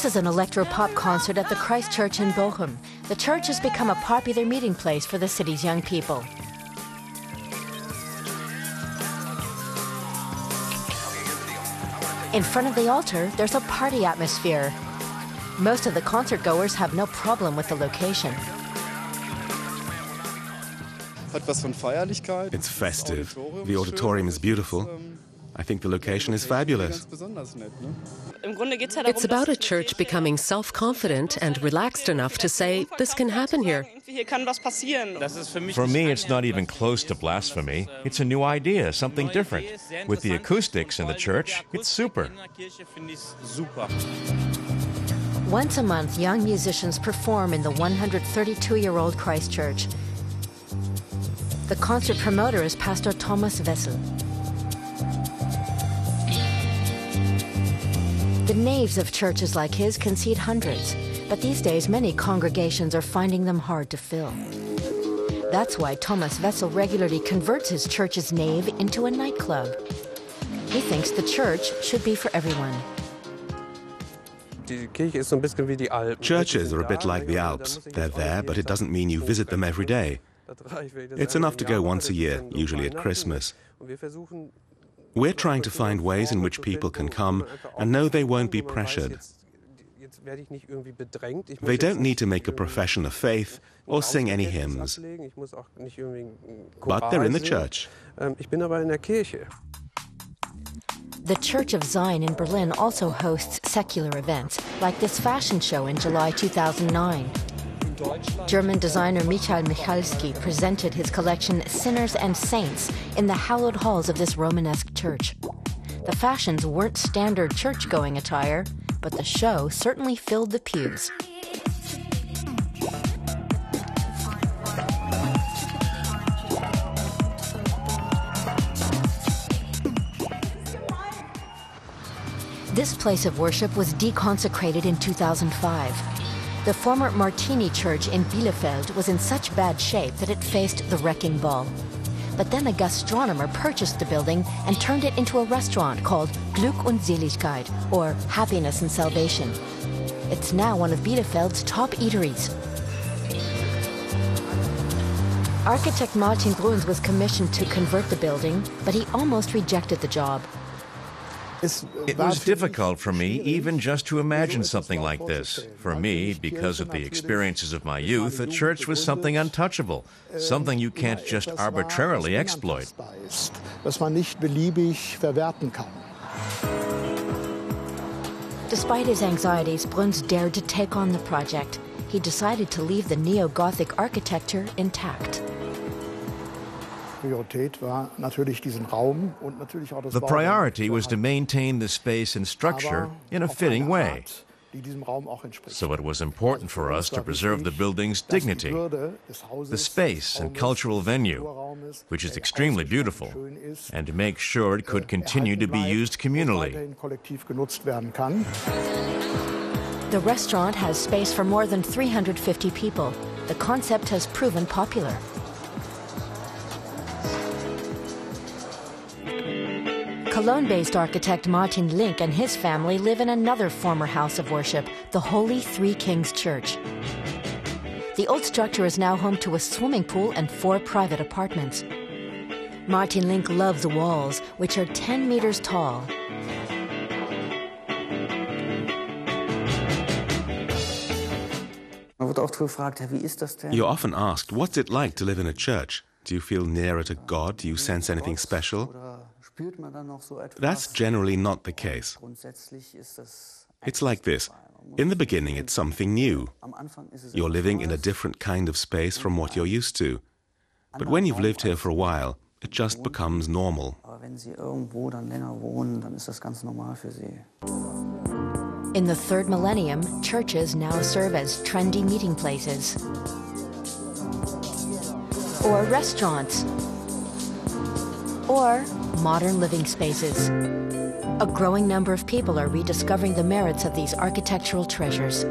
is an electro-pop concert at the Christ Church in Bochum. The church has become a popular meeting place for the city's young people. In front of the altar, there's a party atmosphere. Most of the concert goers have no problem with the location. It's festive. The auditorium is beautiful. I think the location is fabulous. It's about a church becoming self-confident and relaxed enough to say, this can happen here. For me, it's not even close to blasphemy. It's a new idea, something different. With the acoustics in the church, it's super. Once a month, young musicians perform in the 132-year-old Christ Church. The concert promoter is Pastor Thomas Wessel. The naves of churches like his can seat hundreds, but these days many congregations are finding them hard to fill. That's why Thomas Wessel regularly converts his church's nave into a nightclub. He thinks the church should be for everyone. Churches are a bit like the Alps. They're there, but it doesn't mean you visit them every day. It's enough to go once a year, usually at Christmas. We're trying to find ways in which people can come and know they won't be pressured. They don't need to make a profession of faith or sing any hymns. But they're in the church. The Church of Zion in Berlin also hosts secular events, like this fashion show in July 2009. German designer Michael Michalski presented his collection Sinners and Saints in the hallowed halls of this Romanesque church. The fashions weren't standard church-going attire, but the show certainly filled the pews. This place of worship was deconsecrated in 2005. The former Martini Church in Bielefeld was in such bad shape that it faced the wrecking ball. But then a gastronomer purchased the building and turned it into a restaurant called Glück und Seligkeit, or Happiness and Salvation. It's now one of Bielefeld's top eateries. Architect Martin Bruns was commissioned to convert the building, but he almost rejected the job. It was difficult for me even just to imagine something like this. For me, because of the experiences of my youth, a church was something untouchable, something you can't just arbitrarily exploit. Despite his anxieties, Bruns dared to take on the project. He decided to leave the neo-Gothic architecture intact. The priority was to maintain the space and structure in a fitting way. So it was important for us to preserve the building's dignity, the space and cultural venue, which is extremely beautiful, and to make sure it could continue to be used communally. The restaurant has space for more than 350 people. The concept has proven popular. Cologne-based architect Martin Link and his family live in another former house of worship, the Holy Three Kings Church. The old structure is now home to a swimming pool and 4 private apartments. Martin Link loves the walls, which are 10 meters tall. You're often asked, what's it like to live in a church? Do you feel nearer to God? Do you sense anything special? That's generally not the case. It's like this. In the beginning, it's something new. You're living in a different kind of space from what you're used to. But when you've lived here for a while, it just becomes normal. In the third millennium, churches now serve as trendy meeting places, or restaurants, or modern living spaces. A growing number of people are rediscovering the merits of these architectural treasures.